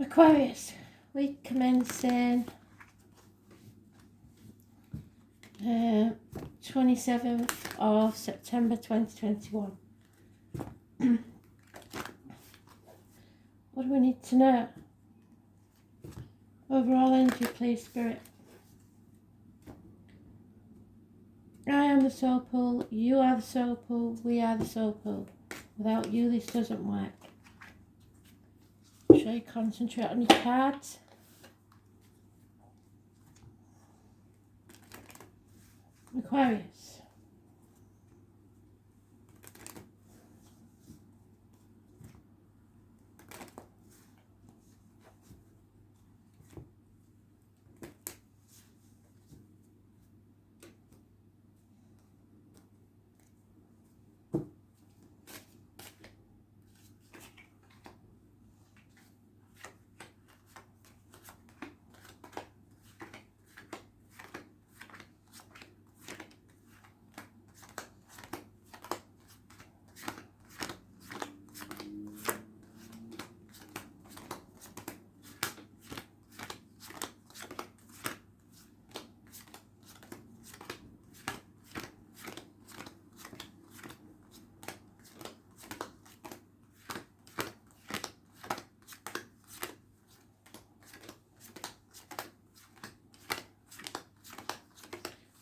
Aquarius, week commencing 27th of September 2021. What do we need to know? Overall energy, please, Spirit. I am the soul pool, you are the soul pool, we are the soul pool. Without you, this doesn't work. Should you concentrate on your cards? Aquarius.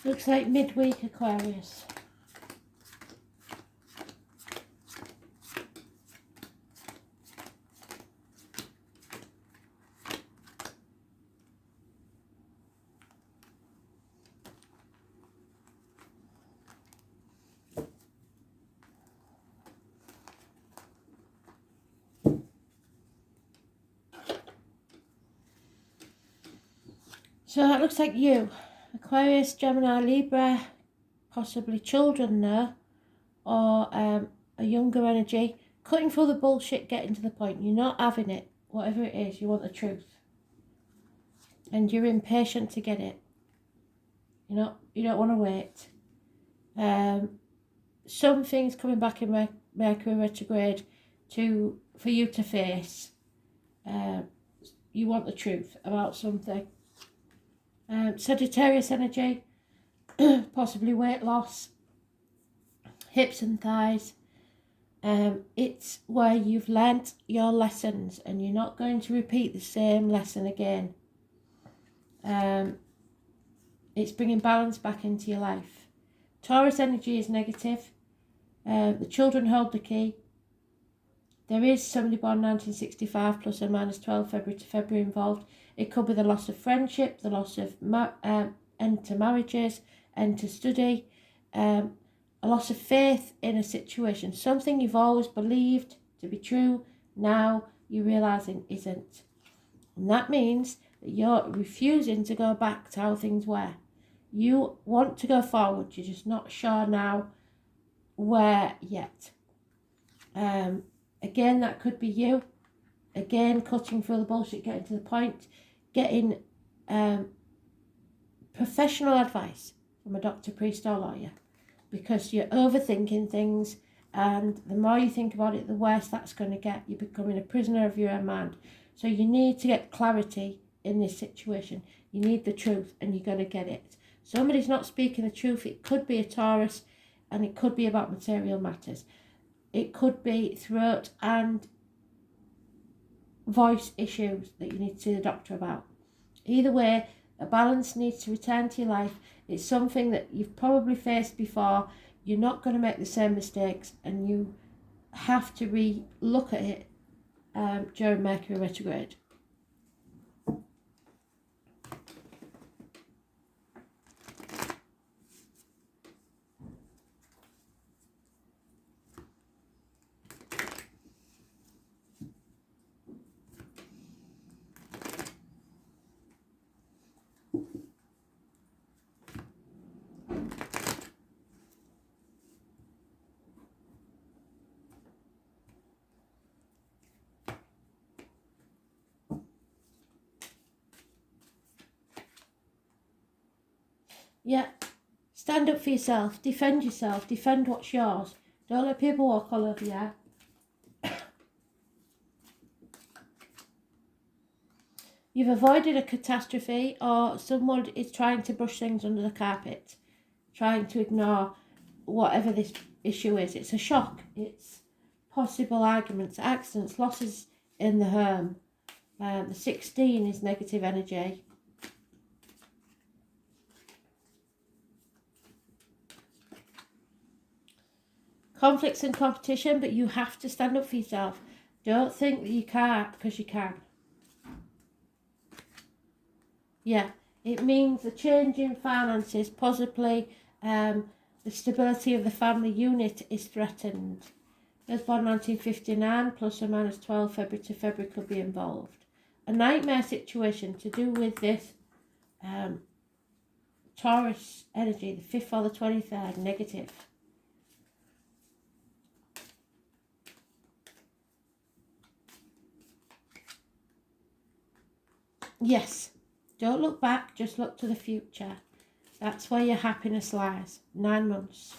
Looks like midweek, Aquarius. So that looks like you. Aquarius, Gemini, Libra, possibly children there, or a younger energy, cutting through the bullshit, getting to the point. You're not having it, whatever it is, you want the truth. And you're impatient to get it. You don't want to wait. Some things coming back in Mercury retrograde for you to face. You want the truth about something. Sagittarius energy, possibly weight loss, hips and thighs. It's where you've learnt your lessons and you're not going to repeat the same lesson again. It's bringing balance back into your life. Taurus energy is negative. The children hold the key. There is somebody born 1965 plus or minus 12 February to February involved. It could be the loss of friendship, the loss of end to marriages, end to study, a loss of faith in a situation. Something you've always believed to be true, now you're realising isn't. And that means that you're refusing to go back to how things were. You want to go forward, you're just not sure now where yet. Again, that could be you. Again, cutting through the bullshit, getting to the point, getting professional advice from a doctor, priest or lawyer, because you're overthinking things, and the more you think about it, the worse that's going to get. You're becoming a prisoner of your own mind. So you need to get clarity in this situation. You need the truth, and you're going to get it. Somebody's not speaking the truth. It could be a Taurus, and it could be about material matters. It could be throat and voice issues that you need to see the doctor about. Either way, a balance needs to return to your life. It's something that you've probably faced before. You're not going to make the same mistakes, and you have to re-look at it during Mercury retrograde. Yeah, stand up for yourself, defend what's yours. Don't let people walk all over you. You've avoided a catastrophe, or someone is trying to brush things under the carpet, trying to ignore whatever this issue is. It's a shock. It's possible arguments, accidents, losses in the home. The 16 is negative energy. Conflicts and competition, but you have to stand up for yourself. Don't think that you can't, because you can. Yeah, it means a change in finances, possibly the stability of the family unit is threatened. Those born 1959, plus or minus 12 February to February could be involved. A nightmare situation to do with this Taurus energy, the 5th or the 23rd, negative. Yes, don't look back, just look to the future. That's where your happiness lies. 9 months.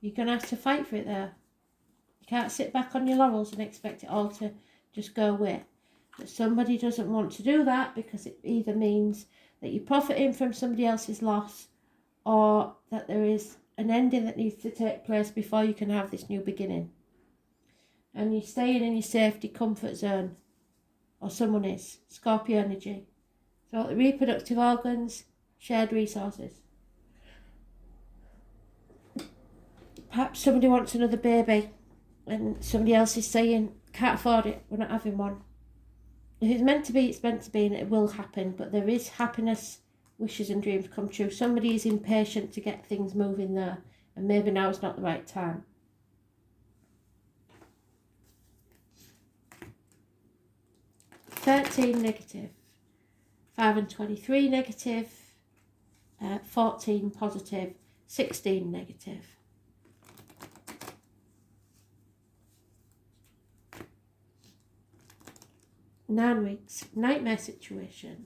You're going to have to fight for it there. You can't sit back on your laurels and expect it all to just go away. But somebody doesn't want to do that, because it either means that you're profiting from somebody else's loss, or that there is an ending that needs to take place before you can have this new beginning. And you're staying in your safety comfort zone, or someone is. Scorpio energy. So the reproductive organs, shared resources. Perhaps somebody wants another baby and somebody else is saying, can't afford it, we're not having one. If it's meant to be, it's meant to be, and it will happen. But there is happiness, wishes and dreams come true. Somebody is impatient to get things moving there, and maybe now is not the right time. $13 negative, 5 and 23 negative, 14 positive, 16 negative. Nine weeks, nightmare situation.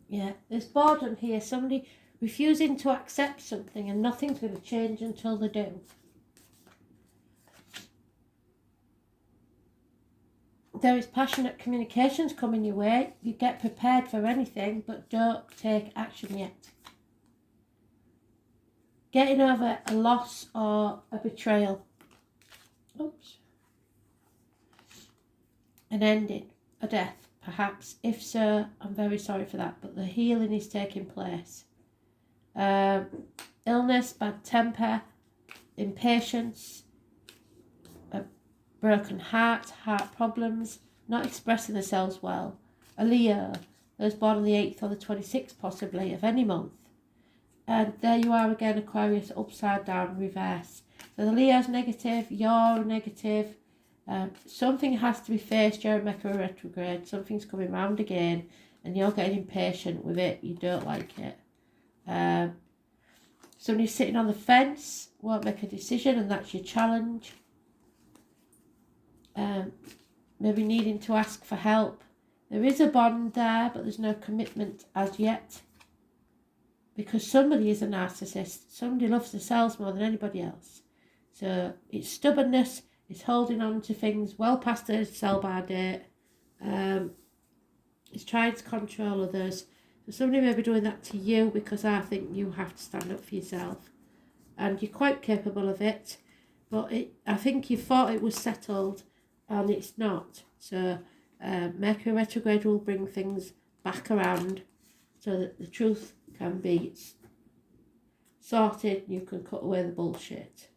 Yeah, there's boredom here. Somebody refusing to accept something, and nothing's going to change until they do. There is passionate communications coming your way. You get prepared for anything, but don't take action yet. Getting over a loss or a betrayal. Oops. An ending, a death, perhaps. If so, I'm very sorry for that, but the healing is taking place. Illness, bad temper, impatience, a broken heart problems, not expressing themselves well. A Leo, those born on the 8th or the 26th possibly of any month. And there you are again, Aquarius, upside down, reverse. So the Leo's negative, you're negative. Something has to be faced during Mercury retrograde. Something's coming round again, and you're getting impatient with it. You don't like it. Somebody's sitting on the fence, won't make a decision, and that's your challenge. Maybe needing to ask for help. There is a bond there, but there's no commitment as yet. Because somebody is a narcissist. Somebody loves themselves more than anybody else. So it's stubbornness, it's holding on to things well past their sell-by date. It's trying to control others. So somebody may be doing that to you, because I think you have to stand up for yourself. And you're quite capable of it. But I think you thought it was settled, and it's not. So Mercury retrograde will bring things back around, so that the truth can be sorted, you can cut away the bullshit.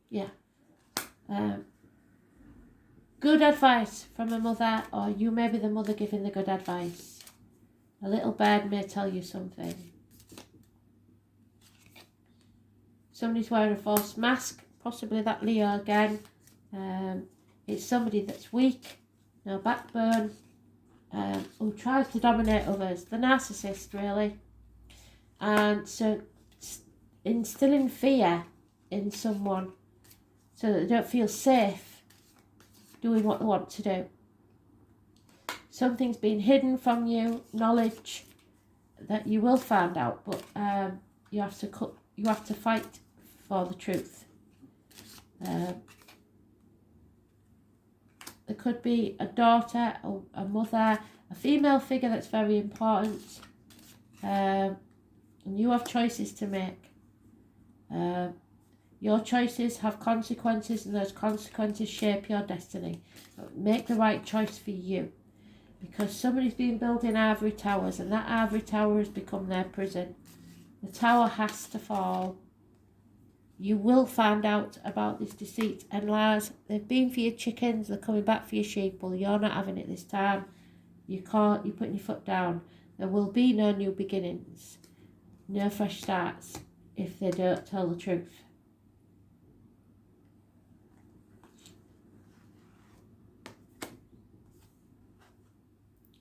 Yeah. Good advice from a mother, or you may be the mother giving the good advice. A little bird may tell you something. Somebody's wearing a false mask, possibly that Leo again. It's somebody that's weak, no backbone, who tries to dominate others. The narcissist, really. And so instilling fear in someone so that they don't feel safe doing what they want to do. something's been hidden from you, knowledge that you will find out, but you have to fight for the truth. There could be a daughter, a mother, a female figure that's very important, and you have choices to make. Your choices have consequences, and those consequences shape your destiny. Make the right choice for you, because somebody's been building ivory towers, and that ivory tower has become their prison. The tower has to fall. You will find out about this deceit and lies. They've been for your chickens, they're coming back for your sheep. Well, you're not having it this time. You're putting your foot down. There will be no new beginnings, no fresh starts, if they don't tell the truth.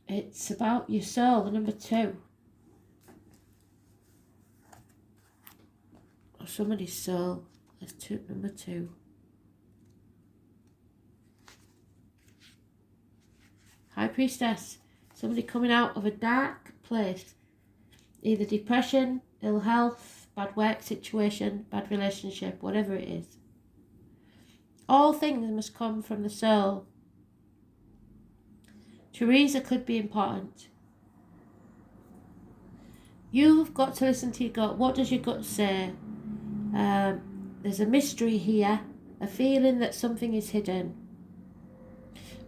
It's about your soul, the number 2. Or somebody's soul. That's number 2. High Priestess. Somebody coming out of a dark place. Either depression, ill health, bad work situation, bad relationship, whatever it is. All things must come from the soul. Teresa could be important. You've got to listen to your gut. What does your gut say? There's a mystery here, a feeling that something is hidden.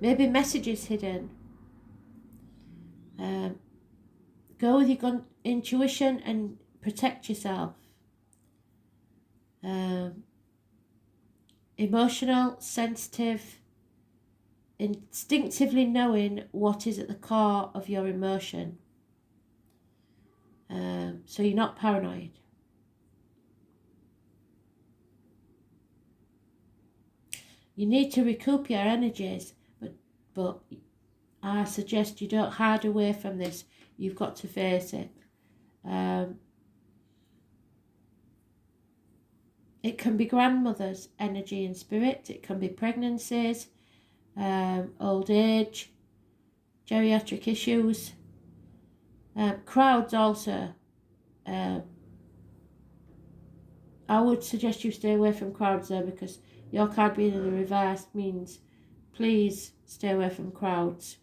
Maybe messages hidden. Go with your intuition and protect yourself. Emotional, sensitive, instinctively knowing what is at the core of your emotion. So you're not paranoid. You need to recoup your energies, but I suggest you don't hide away from this. You've got to face it. It can be grandmother's energy and spirit. It can be pregnancies, old age, geriatric issues. Crowds also. I would suggest you stay away from crowds though, because your card being in the reverse means please stay away from crowds.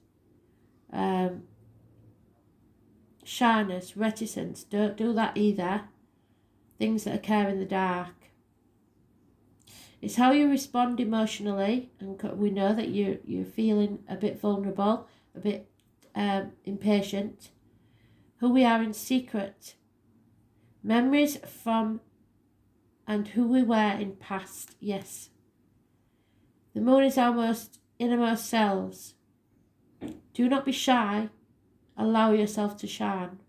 Shyness, reticence, don't do that either. Things that occur in the dark. It's how you respond emotionally, and we know that you're feeling a bit vulnerable, a bit impatient. Who we are in secret. Memories from and who we were in past, yes. The moon is our most innermost selves. Do not be shy. Allow yourself to shine.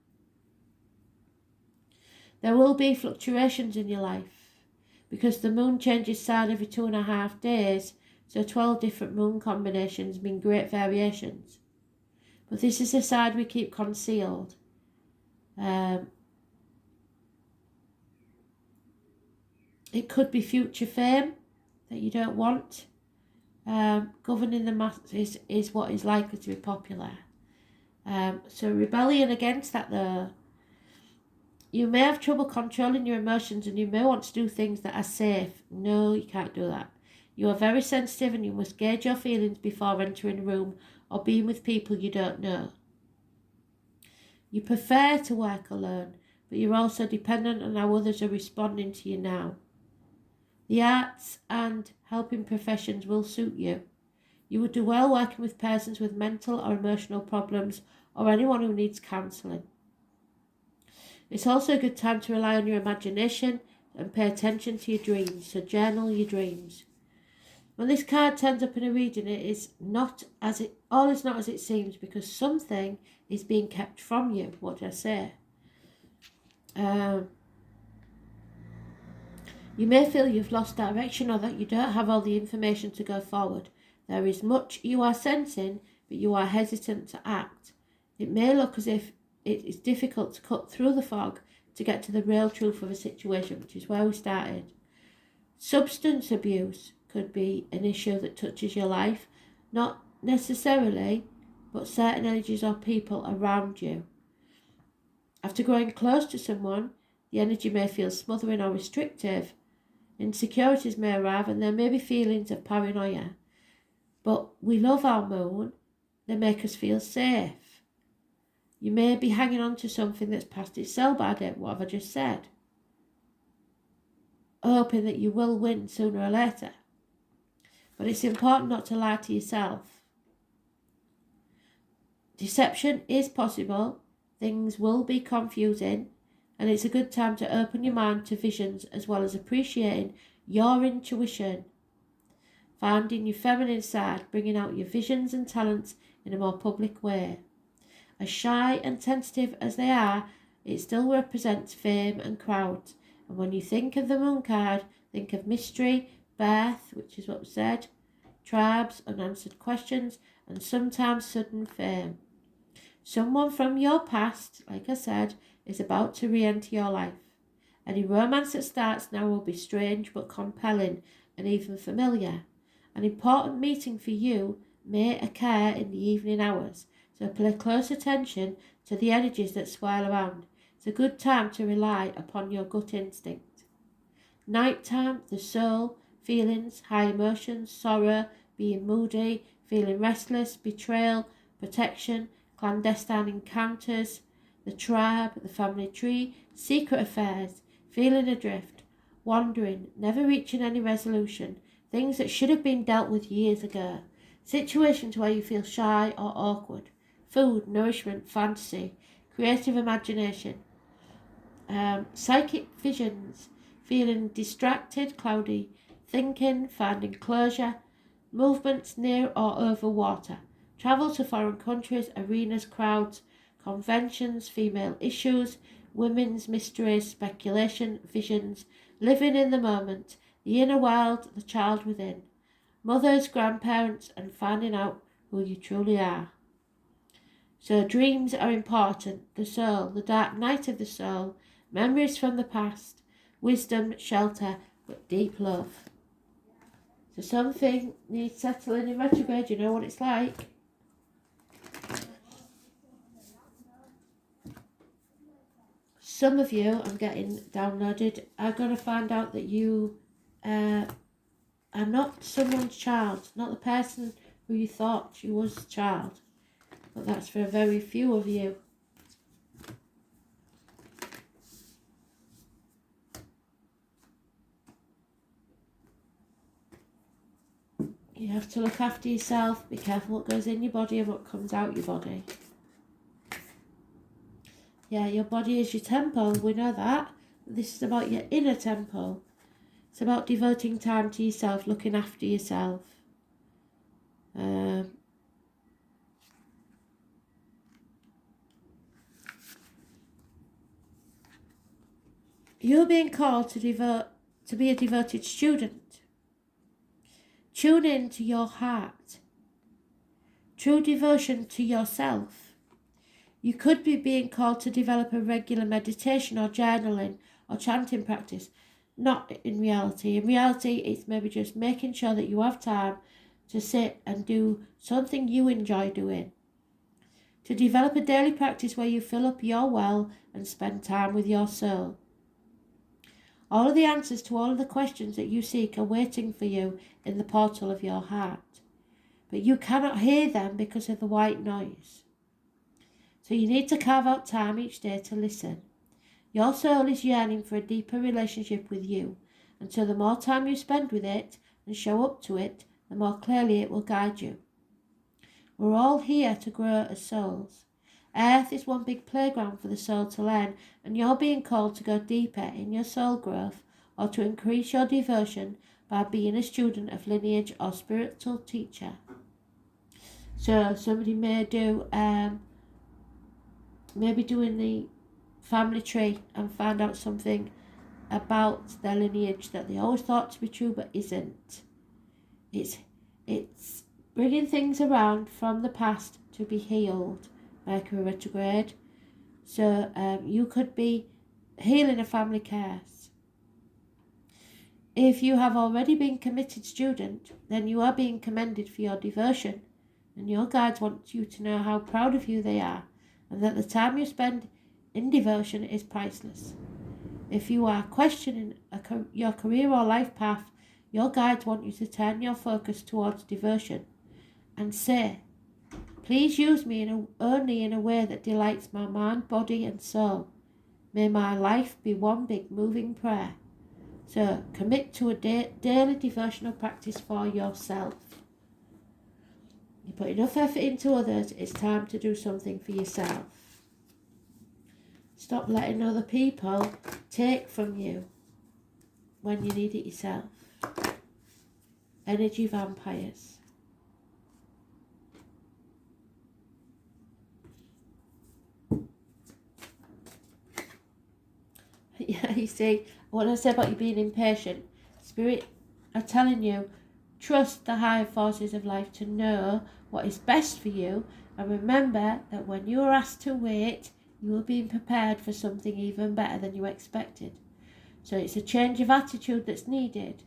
There will be fluctuations in your life because the moon changes sign every 2.5 days, so 12 different moon combinations mean great variations. But this is a side we keep concealed. It could be future fame that you don't want. Governing the masses is what is likely to be popular. So rebellion against that though. You may have trouble controlling your emotions and you may want to do things that are safe. No, you can't do that. You are very sensitive and you must gauge your feelings before entering a room or being with people you don't know. You prefer to work alone, but you're also dependent on how others are responding to you now. The arts and helping professions will suit you. You would do well working with persons with mental or emotional problems or anyone who needs counselling. It's also a good time to rely on your imagination and pay attention to your dreams, so journal your dreams. When this card turns up in a reading, all is not as it seems, because something is being kept from you. What did I say? You may feel you've lost direction or that you don't have all the information to go forward. There is much you are sensing, but you are hesitant to act. It may look as if it is difficult to cut through the fog to get to the real truth of a situation, which is where we started. Substance abuse could be an issue that touches your life, not necessarily, but certain energies or people around you. After growing close to someone, the energy may feel smothering or restrictive. Insecurities may arrive and there may be feelings of paranoia. But we love our moon. They make us feel safe. You may be hanging on to something that's past its sell-by date, what have I just said? Hoping that you will win sooner or later. But it's important not to lie to yourself. Deception is possible. Things will be confusing. And it's a good time to open your mind to visions as well as appreciating your intuition. Finding your feminine side, bringing out your visions and talents in a more public way. As shy and tentative as they are, it still represents fame and crowds. And when you think of the moon card, think of mystery, birth, which is what was said, tribes, unanswered questions, and sometimes sudden fame. Someone from your past, like I said, is about to re-enter your life. Any romance that starts now will be strange but compelling and even familiar. An important meeting for you may occur in the evening hours, so pay close attention to the energies that swirl around. It's a good time to rely upon your gut instinct. Nighttime, the soul, feelings, high emotions, sorrow, being moody, feeling restless, betrayal, protection, clandestine encounters, the tribe, the family tree, secret affairs, feeling adrift, wandering, never reaching any resolution, things that should have been dealt with years ago, situations where you feel shy or awkward, food, nourishment, fantasy, creative imagination, psychic visions, feeling distracted, cloudy, thinking, finding closure, movements near or over water, travel to foreign countries, arenas, crowds, conventions, female issues, women's mysteries, speculation, visions, living in the moment, the inner world, the child within, mothers, grandparents, and finding out who you truly are. So dreams are important, the soul, the dark night of the soul, memories from the past, wisdom, shelter, but deep love. So something needs settling in retrograde, you know what it's like. Some of you, I'm getting downloaded, are going to find out that you are not someone's child, not the person who you thought you was a child. But that's for a very few of you. You have to look after yourself, be careful what goes in your body and what comes out your body. Yeah, your body is your temple, we know that. This is about your inner temple. It's about devoting time to yourself, looking after yourself. You're being called to be a devoted student. Tune in to your heart. True devotion to yourself. You could be being called to develop a regular meditation or journaling or chanting practice. Not in reality. In reality, it's maybe just making sure that you have time to sit and do something you enjoy doing. To develop a daily practice where you fill up your well and spend time with your soul. All of the answers to all of the questions that you seek are waiting for you in the portal of your heart. But you cannot hear them because of the white noise. So you need to carve out time each day to listen. Your soul is yearning for a deeper relationship with you, and so the more time you spend with it and show up to it, the more clearly it will guide you. We're all here to grow as souls. Earth is one big playground for the soul to learn, and you're being called to go deeper in your soul growth or to increase your devotion by being a student of lineage or spiritual teacher. So somebody may do maybe doing the family tree and find out something about their lineage that they always thought to be true but isn't. It's bringing things around from the past to be healed. Mercury retrograde. So you could be healing a family curse. If you have already been committed student, then you are being commended for your devotion and your guides want you to know how proud of you they are, and that the time you spend in devotion is priceless. If you are questioning your career or life path, your guides want you to turn your focus towards devotion and say, please use me only in a way that delights my mind, body and soul. May my life be one big moving prayer. So commit to a daily devotional practice for yourself. You put enough effort into others, it's time to do something for yourself. Stop letting other people take from you when you need it yourself. Energy vampires. Yeah, you see, what I said about you being impatient, Spirit are telling you, trust the higher forces of life to know what is best for you, and remember that when you are asked to wait, you are being prepared for something even better than you expected. So it's a change of attitude that's needed.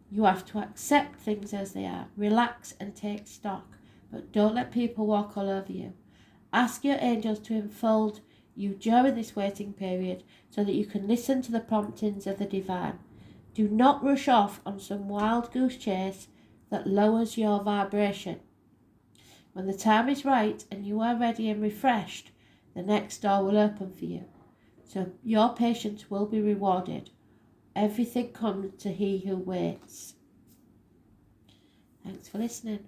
You have to accept things as they are, relax and take stock, but don't let people walk all over you. Ask your angels to enfold you during this waiting period so that you can listen to the promptings of the divine. Do not rush off on some wild goose chase that lowers your vibration. When the time is right and you are ready and refreshed, the next door will open for you. So your patience will be rewarded. Everything comes to he who waits. Thanks for listening.